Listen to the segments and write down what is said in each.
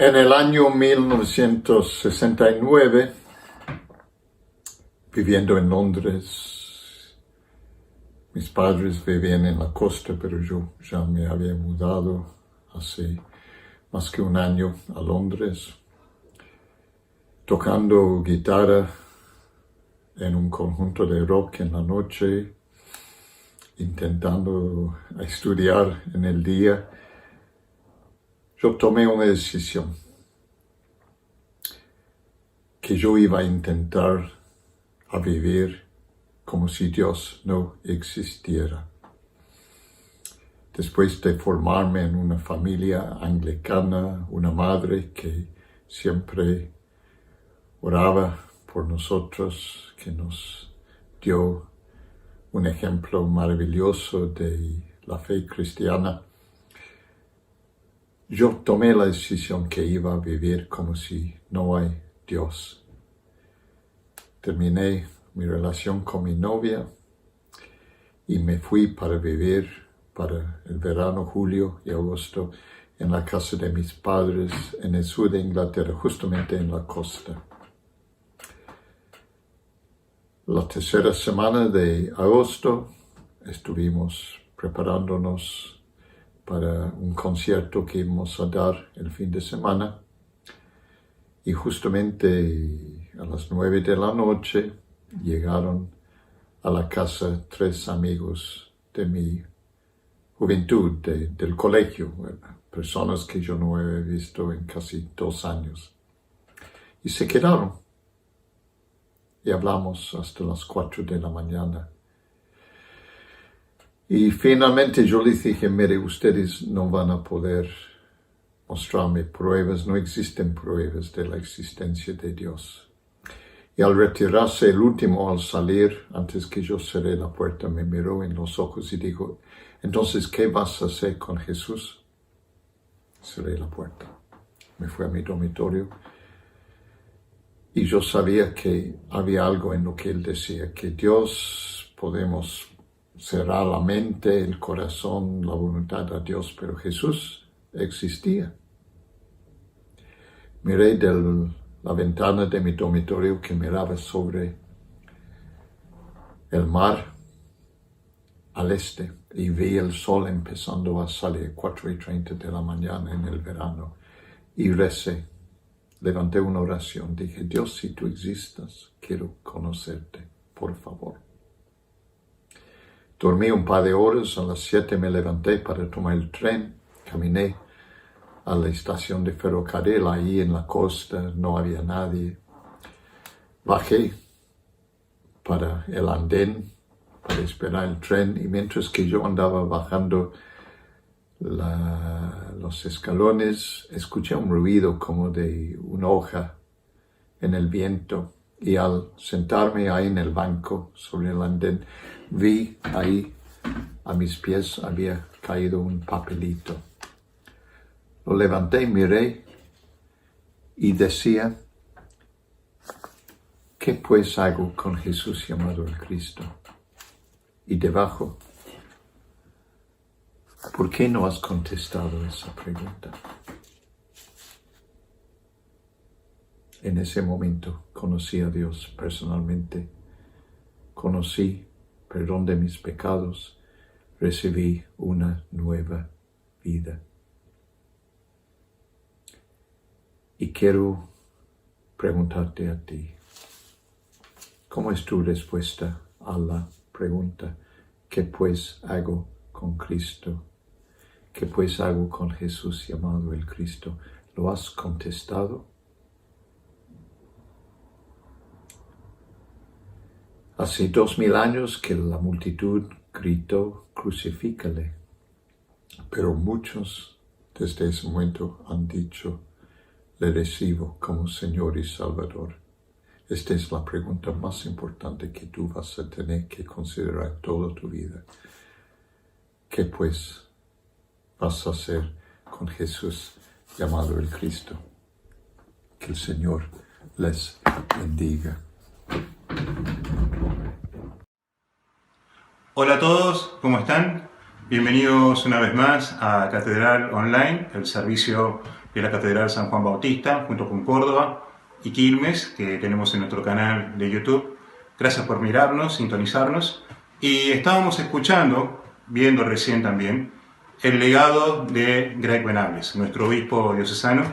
En el año 1969, viviendo en Londres, mis padres vivían en la costa, pero yo ya me había mudado hace más que un año a Londres, tocando guitarra en un conjunto de rock en la noche, intentando estudiar en el día. Yo tomé una decisión, que yo iba a intentar a vivir como si Dios no existiera. Después de formarme en una familia anglicana, una madre que siempre oraba por nosotros, que nos dio un ejemplo maravilloso de la fe cristiana, yo tomé la decisión que iba a vivir como si no hay Dios. Terminé mi relación con mi novia y me fui para vivir para el verano, julio y agosto, en la casa de mis padres en el sur de Inglaterra, justamente en la costa. La tercera semana de agosto estuvimos preparándonos para un concierto que íbamos a dar el fin de semana, y justamente a las 9 de la noche llegaron a la casa 3 amigos de mi juventud, del colegio, personas que yo no había visto en casi 2 años, y se quedaron y hablamos hasta las 4 de la mañana. Y finalmente yo les dije: mire, ustedes no van a poder mostrarme pruebas, no existen pruebas de la existencia de Dios. Y al retirarse el último, al salir, antes que yo cerré la puerta, me miró en los ojos y dijo: entonces, ¿qué vas a hacer con Jesús? Cerré la puerta, me fui a mi dormitorio, y yo sabía que había algo en lo que él decía, que Dios podemos cerrar la mente, el corazón, la voluntad a Dios, pero Jesús existía. Miré de la ventana de mi dormitorio, que miraba sobre el mar al este, y vi el sol empezando a salir, 4:30 de la mañana en el verano, y recé. Levanté una oración, dije: Dios, si tú existas, quiero conocerte, por favor. Dormí un par de horas, a las 7 me levanté para tomar el tren, caminé a la estación de ferrocarril, ahí en la costa, no había nadie. Bajé para el andén, para esperar el tren, y mientras que yo andaba bajando los escalones, escuché un ruido como de una hoja en el viento, y al sentarme ahí en el banco sobre el andén, vi ahí a mis pies había caído un papelito. Lo levanté, miré y decía: ¿qué pues hago con Jesús llamado el Cristo? Y debajo: ¿por qué no has contestado esa pregunta? En ese momento conocí a Dios personalmente, conocí perdón de mis pecados, recibí una nueva vida. Y quiero preguntarte a ti, ¿cómo es tu respuesta a la pregunta: ¿qué pues hago con Cristo? ¿Qué pues hago con Jesús llamado el Cristo? ¿Lo has contestado? Hace 2000 años que la multitud gritó: crucifícale. Pero muchos desde ese momento han dicho: le recibo como Señor y Salvador. Esta es la pregunta más importante que tú vas a tener que considerar toda tu vida. ¿Qué pues vas a hacer con Jesús llamado el Cristo? Que el Señor les bendiga. Hola a todos, ¿cómo están? Bienvenidos una vez más a Catedral Online, el servicio de la Catedral San Juan Bautista, junto con Córdoba y Quilmes, que tenemos en nuestro canal de YouTube. Gracias por mirarnos, sintonizarnos. Y estábamos escuchando, viendo recién también, el legado de Greg Venables, nuestro obispo diocesano.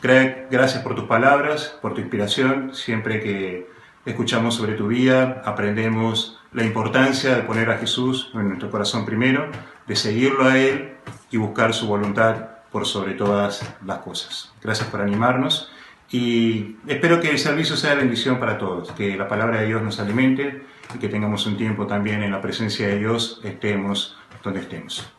Greg, gracias por tus palabras, por tu inspiración. Siempre que escuchamos sobre tu vida, aprendemos la importancia de poner a Jesús en nuestro corazón primero, de seguirlo a Él y buscar su voluntad por sobre todas las cosas. Gracias por animarnos y espero que el servicio sea de bendición para todos, que la palabra de Dios nos alimente y que tengamos un tiempo también en la presencia de Dios, estemos donde estemos.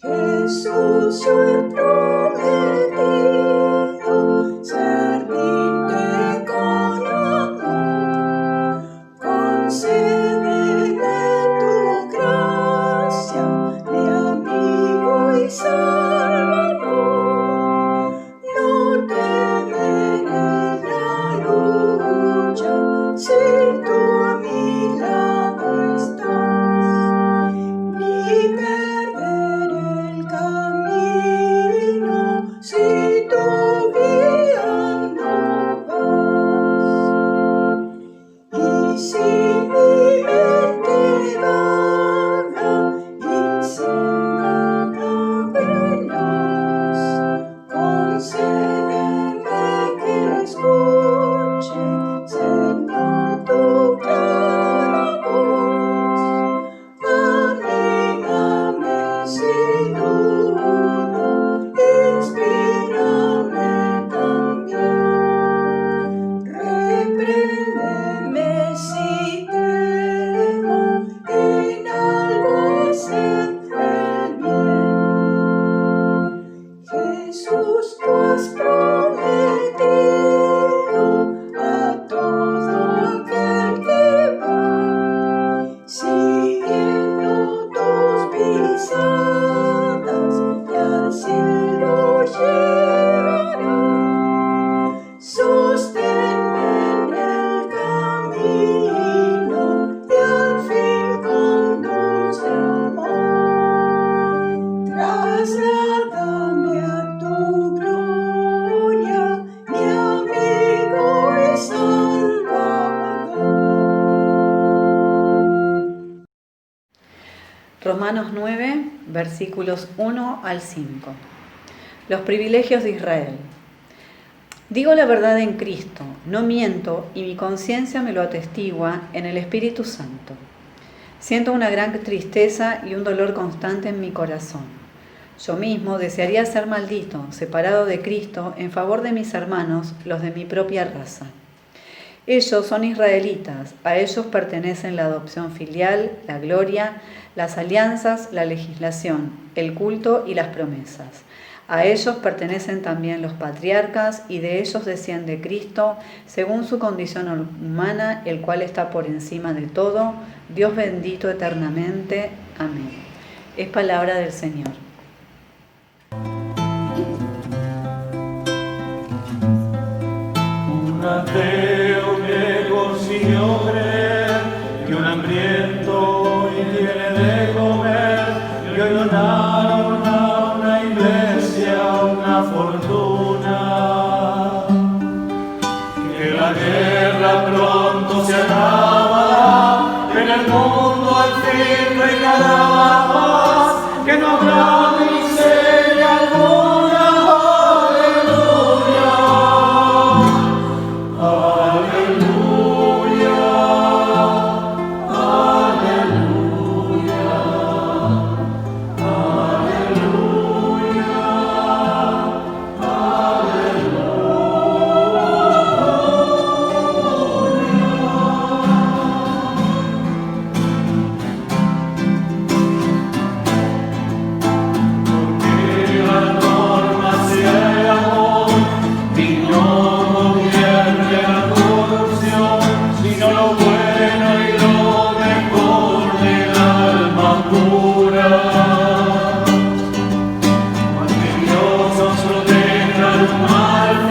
Jesús, yo he prometido servirte con amor. Concédeme tu gracia de amigo y salvador. No temeré la lucha si tú a mi lado estás, ni perderé el camino si tú guiando vas. Y si mi mente vaga, insegura, veloz, concédeme que escuche, Señor, tu clara voz. Anímame sin duda, inspírame también. Repréndeme si temo en algo hacer el bien. Jesús, tú has prometido a todo aquel que va siguiendo tus pisadas, y al cielo llegará. Sosténme en el camino y al fin conduce amor. Trasládame a tu gloria, mi amigo y salvador. Romanos 9, versículos 1 al 5. Los privilegios de Israel. Digo la verdad en Cristo, no miento, y mi conciencia me lo atestigua en el Espíritu Santo. Siento una gran tristeza y un dolor constante en mi corazón. Yo mismo desearía ser maldito, separado de Cristo, en favor de mis hermanos, los de mi propia raza. Ellos son israelitas, a ellos pertenecen la adopción filial, la gloria, las alianzas, la legislación, el culto y las promesas. A ellos pertenecen también los patriarcas y de ellos desciende Cristo, según su condición humana, el cual está por encima de todo, Dios bendito eternamente. Amén. Es palabra del Señor. Un ateo que consiguió creer que un hambriento hoy tiene de comer, y hoy donaron a una iglesia una fortuna. Que la guerra pronto se acabará, en el mundo al fin reinará la paz, que no habrá miseria alguna. Dios nos proteja del mal.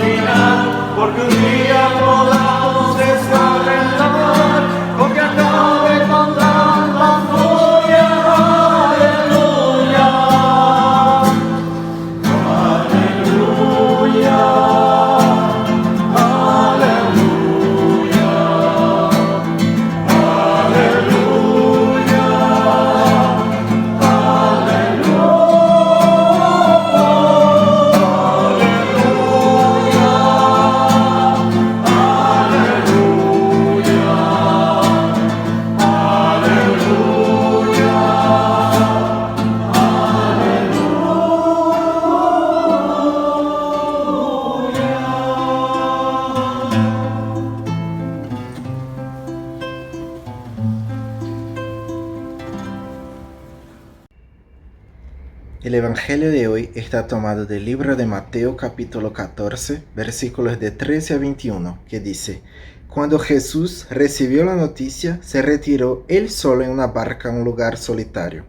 El Evangelio de hoy está tomado del libro de Mateo capítulo 14, versículos de 13 a 21, que dice: Cuando Jesús recibió la noticia, se retiró él solo en una barca a un lugar solitario.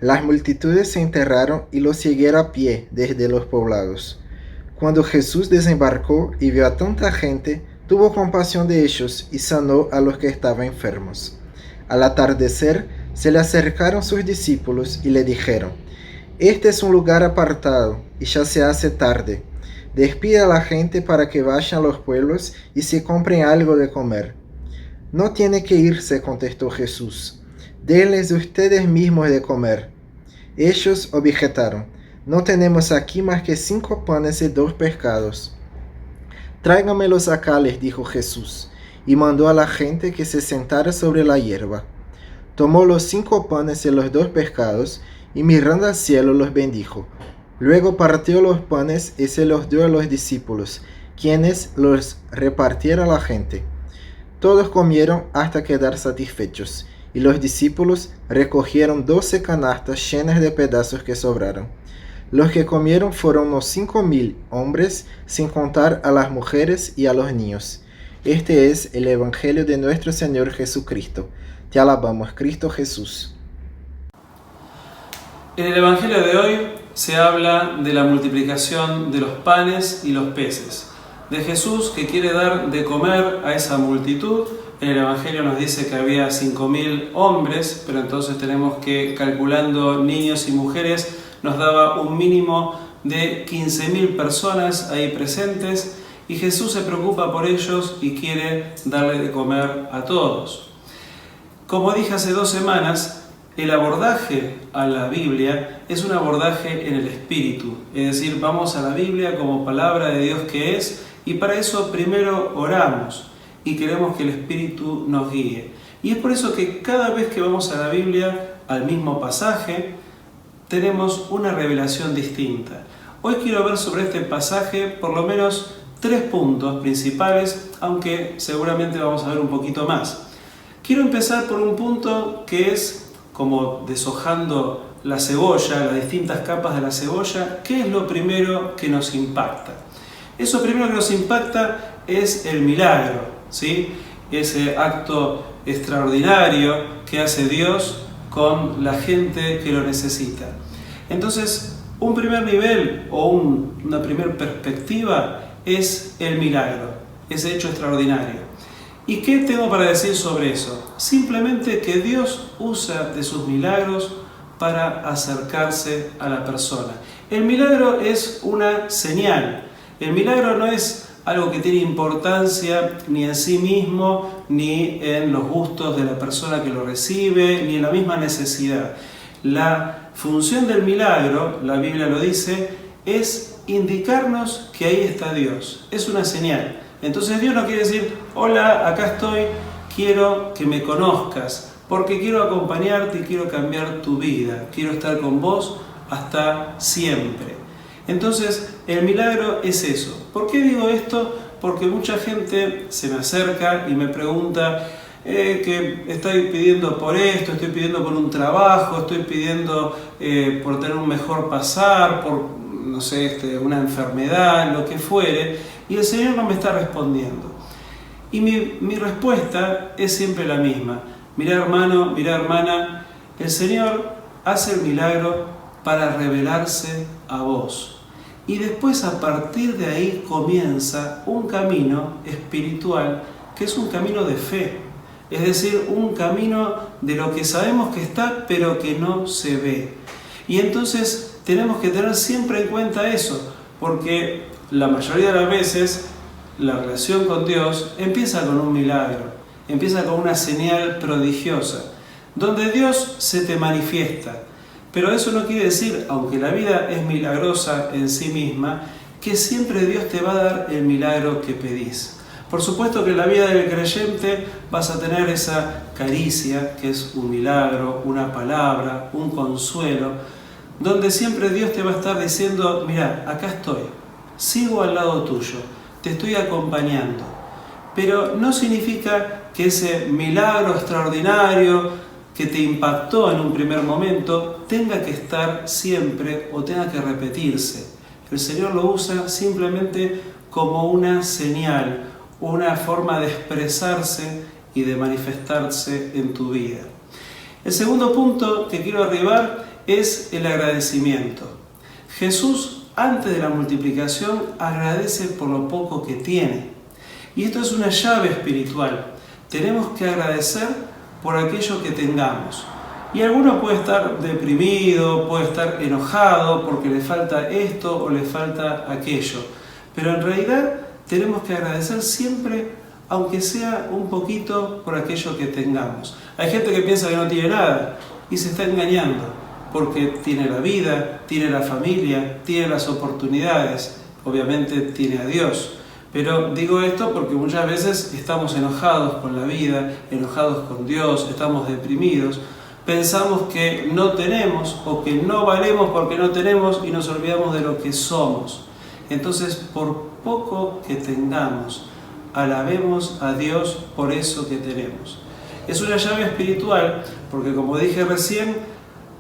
Las multitudes se enterraron y lo siguieron a pie desde los poblados. Cuando Jesús desembarcó y vio a tanta gente, tuvo compasión de ellos y sanó a los que estaban enfermos. Al atardecer, se le acercaron sus discípulos y le dijeron: Este es un lugar apartado y ya se hace tarde. Despide a la gente para que vayan a los pueblos y se compren algo de comer. No tiene que irse, contestó Jesús. Denles ustedes mismos de comer. Ellos objetaron: No tenemos aquí más que 5 panes y 2 pescados. Tráigamelos acá, les dijo Jesús, y mandó a la gente que se sentara sobre la hierba. Tomó los 5 panes y los 2 pescados, y mirando al cielo los bendijo. Luego partió los panes y se los dio a los discípulos, quienes los repartieron a la gente. Todos comieron hasta quedar satisfechos, y los discípulos recogieron 12 canastas llenas de pedazos que sobraron. Los que comieron fueron unos 5,000 hombres, sin contar a las mujeres y a los niños. Este es el Evangelio de nuestro Señor Jesucristo. Te alabamos, Cristo Jesús. En el Evangelio de hoy se habla de la multiplicación de los panes y los peces, de Jesús que quiere dar de comer a esa multitud. En el Evangelio nos dice que había 5,000 hombres, pero entonces tenemos que, calculando niños y mujeres, nos daba un mínimo de 15,000 personas ahí presentes, y Jesús se preocupa por ellos y quiere darle de comer a todos. Como dije hace 2 semanas, el abordaje a la Biblia es un abordaje en el espíritu, es decir, vamos a la Biblia como palabra de Dios que es, y para eso primero oramos y queremos que el Espíritu nos guíe. Y es por eso que cada vez que vamos a la Biblia, al mismo pasaje, tenemos una revelación distinta. Hoy quiero ver sobre este pasaje por lo menos 3 puntos principales, aunque seguramente vamos a ver un poquito más. Quiero empezar por un punto que es como deshojando la cebolla, las distintas capas de la cebolla. ¿Qué es lo primero que nos impacta? Eso primero que nos impacta es el milagro, ¿sí? Ese acto extraordinario que hace Dios con la gente que lo necesita. Entonces, un primer nivel o una primera perspectiva es el milagro, ese hecho extraordinario. ¿Y qué tengo para decir sobre eso? Simplemente que Dios usa de sus milagros para acercarse a la persona. El milagro es una señal. El milagro no es algo que tiene importancia ni en sí mismo, ni en los gustos de la persona que lo recibe, ni en la misma necesidad. La función del milagro, la Biblia lo dice, es indicarnos que ahí está Dios. Es una señal. Entonces Dios no quiere decir: hola, acá estoy, quiero que me conozcas, porque quiero acompañarte y quiero cambiar tu vida, quiero estar con vos hasta siempre. Entonces el milagro es eso. ¿Por qué digo esto? Porque mucha gente se me acerca y me pregunta que estoy pidiendo por esto, estoy pidiendo por un trabajo, estoy pidiendo por tener un mejor pasar, por no sé, una enfermedad, lo que fuere, y el Señor no me está respondiendo. Y mi respuesta es siempre la misma: mirá, hermano, mirá, hermana, el Señor hace el milagro para revelarse a vos. Y después, a partir de ahí, comienza un camino espiritual que es un camino de fe. Es decir, un camino de lo que sabemos que está, pero que no se ve. Y entonces tenemos que tener siempre en cuenta eso, porque la mayoría de las veces la relación con Dios empieza con un milagro, empieza con una señal prodigiosa, donde Dios se te manifiesta. Pero eso no quiere decir, aunque la vida es milagrosa en sí misma, que siempre Dios te va a dar el milagro que pedís. Por supuesto que en la vida del creyente vas a tener esa caricia, que es un milagro, una palabra, un consuelo, donde siempre Dios te va a estar diciendo: mirá, acá estoy, sigo al lado tuyo, te estoy acompañando. Pero no significa que ese milagro extraordinario que te impactó en un primer momento tenga que estar siempre o tenga que repetirse. El Señor lo usa simplemente como una señal, una forma de expresarse y de manifestarse en tu vida. El segundo punto que quiero arribar es el agradecimiento. Jesús, antes de la multiplicación, agradece por lo poco que tiene. Y esto es una llave espiritual. Tenemos que agradecer por aquello que tengamos. Y alguno puede estar deprimido, puede estar enojado porque le falta esto o le falta aquello. Pero en realidad tenemos que agradecer siempre, aunque sea un poquito, por aquello que tengamos. Hay gente que piensa que no tiene nada y se está engañando, porque tiene la vida, tiene la familia, tiene las oportunidades, obviamente tiene a Dios. Pero digo esto porque muchas veces estamos enojados con la vida, enojados con Dios, estamos deprimidos, pensamos que no tenemos o que no valemos porque no tenemos y nos olvidamos de lo que somos. Entonces, por poco que tengamos, alabemos a Dios por eso que tenemos. Es una llave espiritual porque, como dije recién,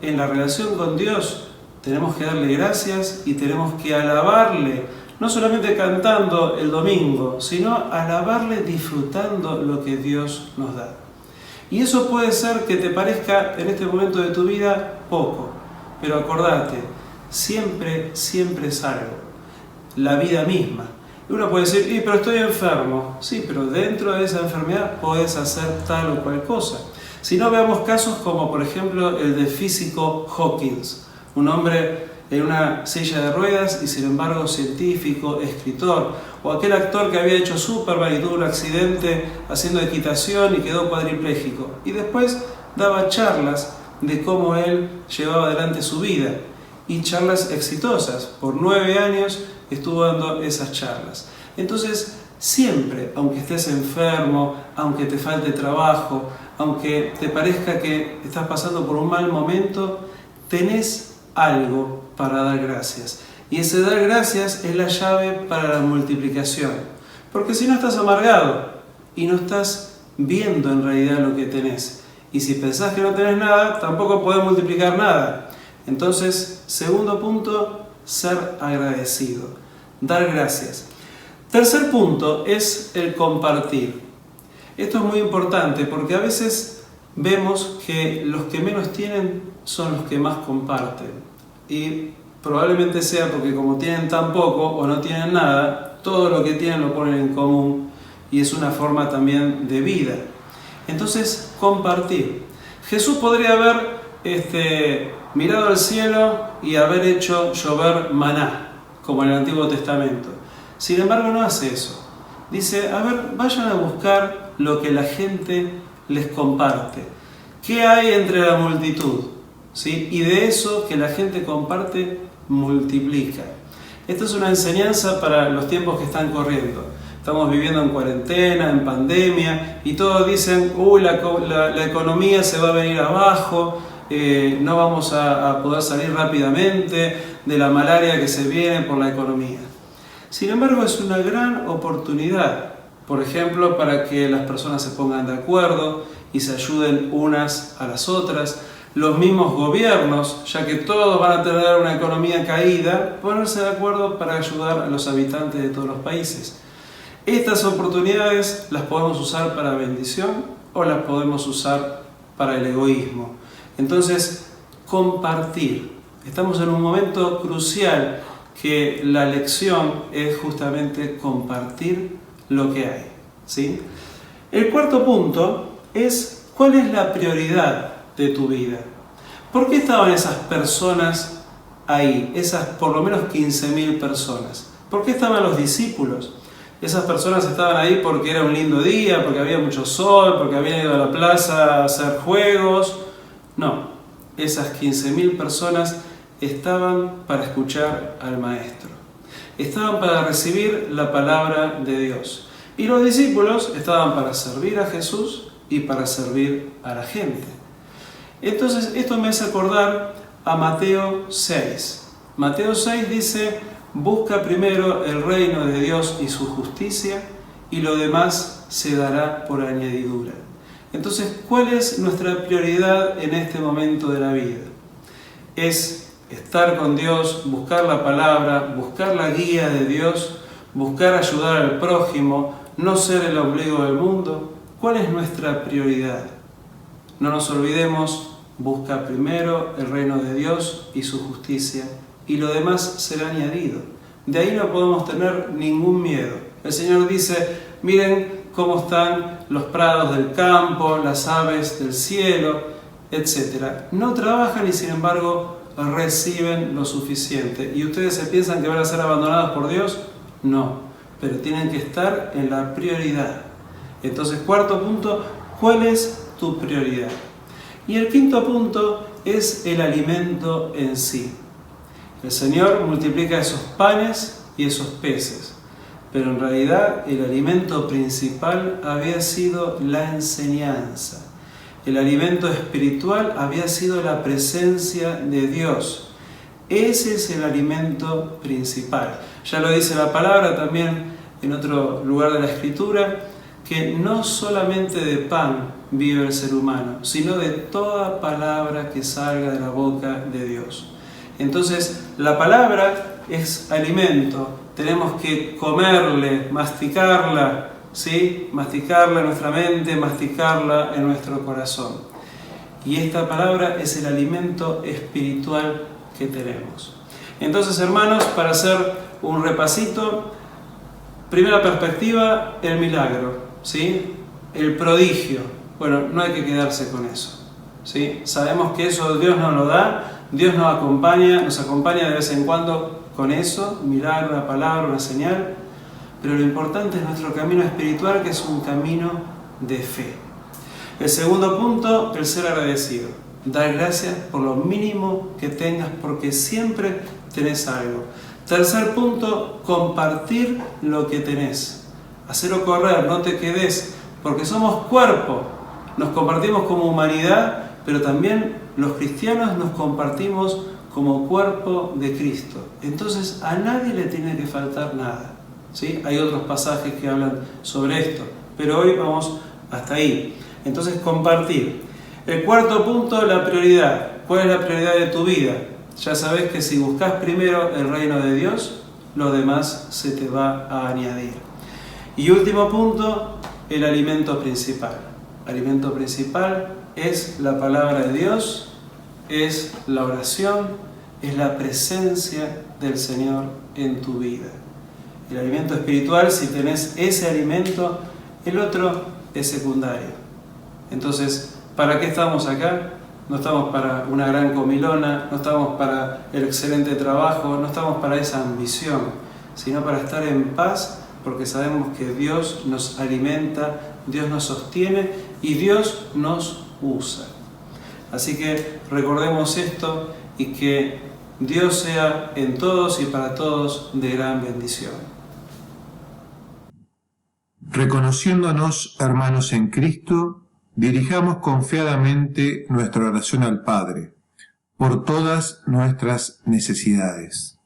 en la relación con Dios tenemos que darle gracias y tenemos que alabarle, no solamente cantando el domingo, sino alabarle disfrutando lo que Dios nos da. Y eso puede ser que te parezca en este momento de tu vida poco, pero acordate, siempre es algo, la vida misma. Y uno puede decir, pero estoy enfermo. Sí, pero dentro de esa enfermedad podés hacer tal o cual cosa. Si no, veamos casos como por ejemplo el del físico Hawkins, un hombre en una silla de ruedas y sin embargo científico, escritor, o aquel actor que había hecho Superman y tuvo un accidente haciendo equitación y quedó cuadripléjico, y después daba charlas de cómo él llevaba adelante su vida, y charlas exitosas. Por 9 años estuvo dando esas charlas. Entonces, siempre, aunque estés enfermo, aunque te falte trabajo, aunque te parezca que estás pasando por un mal momento, tenés algo para dar gracias. Y ese dar gracias es la llave para la multiplicación. Porque si no, estás amargado y no estás viendo en realidad lo que tenés. Y si pensás que no tenés nada, tampoco podés multiplicar nada. Entonces, segundo punto, ser agradecido. Dar gracias. Tercer punto es el compartir. Esto es muy importante porque a veces vemos que los que menos tienen son los que más comparten. Y probablemente sea porque como tienen tan poco o no tienen nada, todo lo que tienen lo ponen en común y es una forma también de vida. Entonces, compartir. Jesús podría haber mirado al cielo y haber hecho llover maná, como en el Antiguo Testamento. Sin embargo, no hace eso. Dice, vayan a buscar lo que la gente les comparte. ¿Qué hay entre la multitud? ¿Sí? Y de eso que la gente comparte, multiplica. Esta es una enseñanza para los tiempos que están corriendo. Estamos viviendo en cuarentena, en pandemia, y todos dicen, la economía se va a venir abajo, no vamos a poder salir rápidamente de la malaria que se viene por la economía. Sin embargo, es una gran oportunidad, por ejemplo, para que las personas se pongan de acuerdo y se ayuden unas a las otras. Los mismos gobiernos, ya que todos van a tener una economía caída, ponerse de acuerdo para ayudar a los habitantes de todos los países. Estas oportunidades las podemos usar para bendición o las podemos usar para el egoísmo. Entonces, compartir. Estamos en un momento crucial que la lección es justamente compartir lo que hay, ¿sí? El cuarto punto es ¿cuál es la prioridad de tu vida? ¿Por qué estaban esas personas ahí? Esas por lo menos 15.000 personas. ¿Por qué estaban los discípulos? Esas personas estaban ahí porque era un lindo día, porque había mucho sol, porque habían ido a la plaza a hacer juegos. No, esas 15.000 personas estaban para escuchar al Maestro. Estaban para recibir la palabra de Dios. Y los discípulos estaban para servir a Jesús y para servir a la gente. Entonces, esto me hace acordar a Mateo 6. Mateo 6 dice, busca primero el reino de Dios y su justicia, y lo demás se dará por añadidura. Entonces, ¿cuál es nuestra prioridad en este momento de la vida? ¿Es estar con Dios, buscar la palabra, buscar la guía de Dios, buscar ayudar al prójimo, no ser el ombligo del mundo? ¿Cuál es nuestra prioridad? No nos olvidemos, busca primero el reino de Dios y su justicia, y lo demás será añadido. De ahí no podemos tener ningún miedo. El Señor dice, miren cómo están los prados del campo, las aves del cielo, etc. No trabajan y sin embargo reciben lo suficiente. ¿Y ustedes se piensan que van a ser abandonados por Dios? No, pero tienen que estar en la prioridad. Entonces, cuarto punto, ¿cuál es tu prioridad? Y el quinto punto es el alimento en sí. El Señor multiplica esos panes y esos peces, pero en realidad el alimento principal había sido la enseñanza. El alimento espiritual había sido la presencia de Dios. Ese es el alimento principal. Ya lo dice la palabra también en otro lugar de la Escritura, que no solamente de pan vive el ser humano, sino de toda palabra que salga de la boca de Dios. Entonces, la palabra es alimento, tenemos que comerle, masticarla, ¿sí? Masticarla en nuestra mente, masticarla en nuestro corazón. Y esta palabra es el alimento espiritual que tenemos. Entonces, hermanos, para hacer un repasito, primera perspectiva, el milagro, ¿sí? El prodigio. Bueno, no hay que quedarse con eso, ¿sí? Sabemos que eso Dios nos lo da, Dios nos acompaña de vez en cuando con eso, un milagro, una palabra, una señal, pero lo importante es nuestro camino espiritual, que es un camino de fe. El segundo punto, el ser agradecido. Dar gracias por lo mínimo que tengas, porque siempre tenés algo. Tercer punto, compartir lo que tenés. Hacerlo correr, no te quedes, porque somos cuerpo. Nos compartimos como humanidad, pero también los cristianos nos compartimos como cuerpo de Cristo. Entonces a nadie le tiene que faltar nada, ¿sí? Hay otros pasajes que hablan sobre esto, pero hoy vamos hasta ahí. Entonces, compartir. El cuarto punto, la prioridad. ¿Cuál es la prioridad de tu vida? Ya sabes que si buscas primero el reino de Dios, lo demás se te va a añadir. Y último punto, el alimento principal. Alimento principal es la palabra de Dios, es la oración, es la presencia del Señor en tu vida. El alimento espiritual, si tenés ese alimento, el otro es secundario. Entonces, ¿para qué estamos acá? No estamos para una gran comilona, no estamos para el excelente trabajo, no estamos para esa ambición, sino para estar en paz, porque sabemos que Dios nos alimenta, Dios nos sostiene y Dios nos usa. Así que recordemos esto y que Dios sea en todos y para todos de gran bendición. Reconociéndonos hermanos en Cristo, dirijamos confiadamente nuestra oración al Padre por todas nuestras necesidades.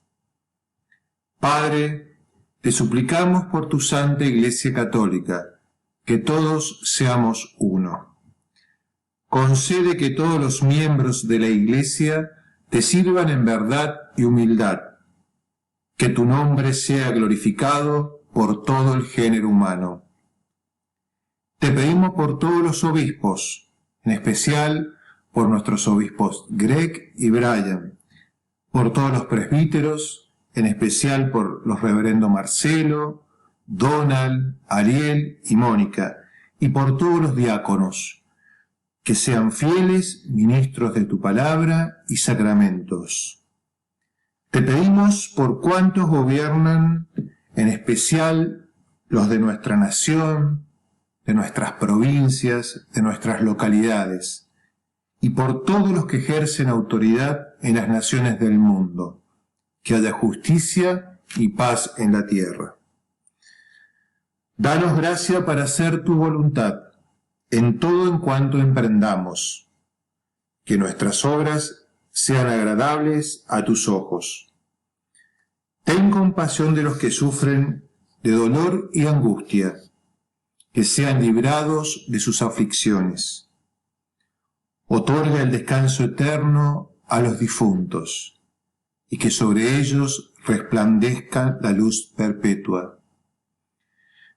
Padre, te suplicamos por tu Santa Iglesia Católica, que todos seamos uno. Concede que todos los miembros de la Iglesia te sirvan en verdad y humildad, que tu nombre sea glorificado por todo el género humano. Te pedimos por todos los obispos, en especial por nuestros obispos Greg y Brian, por todos los presbíteros, en especial por los reverendos Marcelo, Donald, Ariel y Mónica, y por todos los diáconos, que sean fieles ministros de tu palabra y sacramentos. Te pedimos por cuantos gobiernan, en especial los de nuestra nación, de nuestras provincias, de nuestras localidades, y por todos los que ejercen autoridad en las naciones del mundo, que haya justicia y paz en la tierra. Danos gracia para hacer tu voluntad en todo en cuanto emprendamos, que nuestras obras sean agradables a tus ojos. Ten compasión de los que sufren de dolor y angustia, que sean librados de sus aflicciones. Otorga el descanso eterno a los difuntos, y que sobre ellos resplandezca la luz perpetua.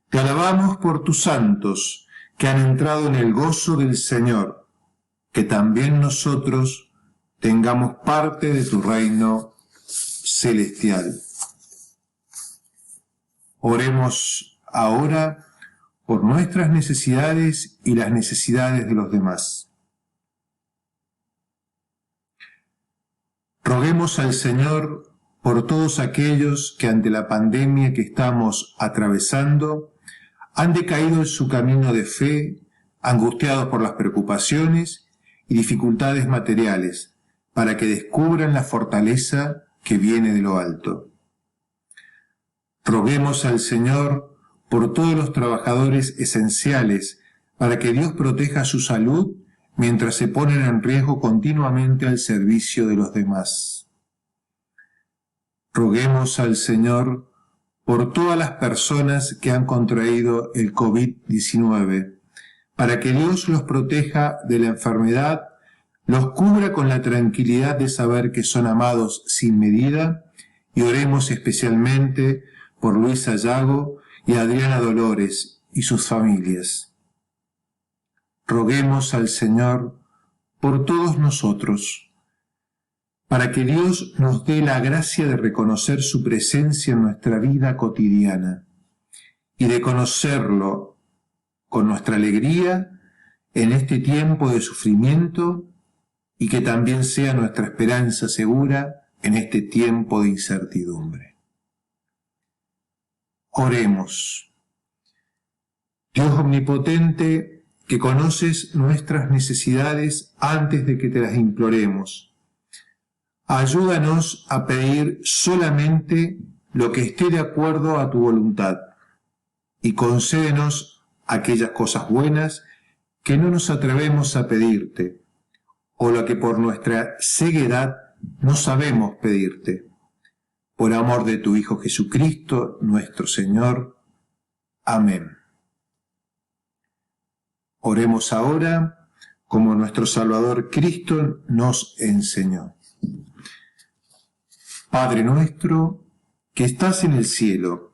Te alabamos por tus santos, que han entrado en el gozo del Señor, que también nosotros tengamos parte de tu reino celestial. Oremos ahora por nuestras necesidades y las necesidades de los demás. Roguemos al Señor por todos aquellos que ante la pandemia que estamos atravesando han decaído en su camino de fe, angustiados por las preocupaciones y dificultades materiales, para que descubran la fortaleza que viene de lo alto. Roguemos al Señor por todos los trabajadores esenciales, para que Dios proteja su salud mientras se ponen en riesgo continuamente al servicio de los demás. Roguemos al Señor por todas las personas que han contraído el COVID-19, para que Dios los proteja de la enfermedad, los cubra con la tranquilidad de saber que son amados sin medida, y oremos especialmente por Luisa Yago y Adriana Dolores y sus familias. Roguemos al Señor por todos nosotros, para que Dios nos dé la gracia de reconocer su presencia en nuestra vida cotidiana y de conocerlo con nuestra alegría en este tiempo de sufrimiento, y que también sea nuestra esperanza segura en este tiempo de incertidumbre. Oremos. Dios omnipotente, que conoces nuestras necesidades antes de que te las imploremos, ayúdanos a pedir solamente lo que esté de acuerdo a tu voluntad, y concédenos aquellas cosas buenas que no nos atrevemos a pedirte, o lo que por nuestra ceguedad no sabemos pedirte. Por amor de tu Hijo Jesucristo, nuestro Señor. Amén. Oremos ahora como nuestro Salvador Cristo nos enseñó. Padre nuestro, que estás en el cielo,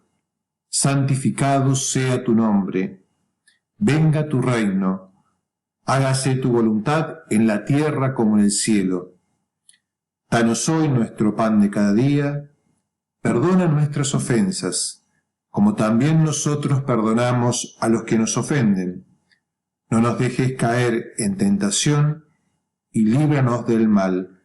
santificado sea tu nombre. Venga tu reino. Hágase tu voluntad en la tierra como en el cielo. Danos hoy nuestro pan de cada día. Perdona nuestras ofensas, como también nosotros perdonamos a los que nos ofenden. No nos dejes caer en tentación, y líbranos del mal,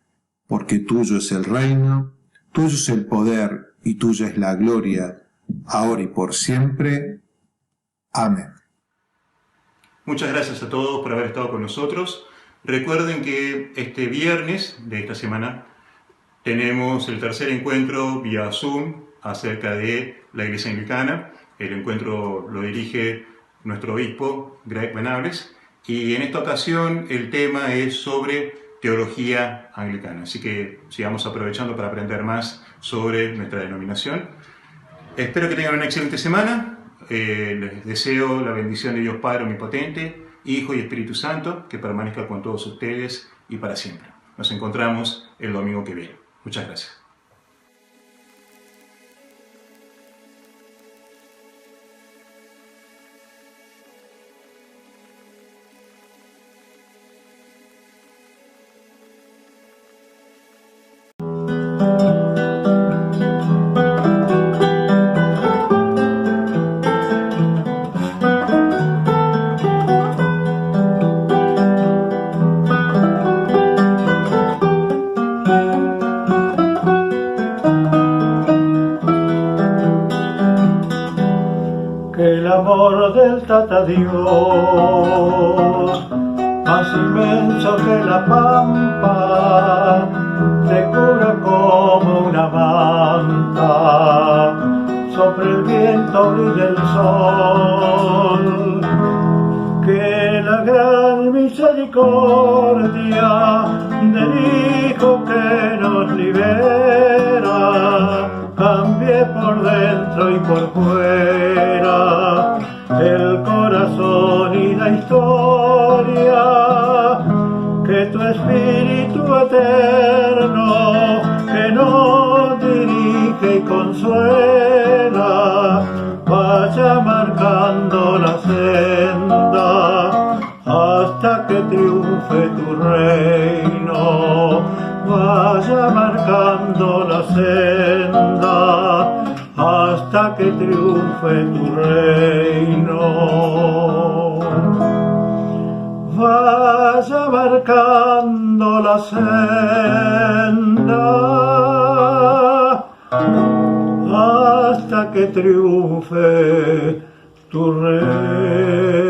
porque tuyo es el reino, tuyo es el poder, y tuya es la gloria, ahora y por siempre. Amén. Muchas gracias a todos por haber estado con nosotros. Recuerden que este viernes de esta semana tenemos el tercer encuentro vía Zoom acerca de la Iglesia Anglicana. El encuentro lo dirige nuestro obispo, Greg Venables, y en esta ocasión el tema es sobre teología anglicana. Así que sigamos aprovechando para aprender más sobre nuestra denominación. Espero que tengan una excelente semana. Les deseo la bendición de Dios Padre Omnipotente, Hijo y Espíritu Santo, que permanezca con todos ustedes y para siempre. Nos encontramos el domingo que viene. Muchas gracias. Del Tata Dios, más inmenso que la pampa, te cubra como una manta, sobre el viento brilla el sol, que la gran misericordia del Hijo que nos libera, cambie por dentro y por fuera el corazón consuela, vaya marcando la senda hasta que triunfe tu reino, vaya marcando la senda hasta que triunfe tu reino. Vaya marcando la senda hasta que triunfe tu reino.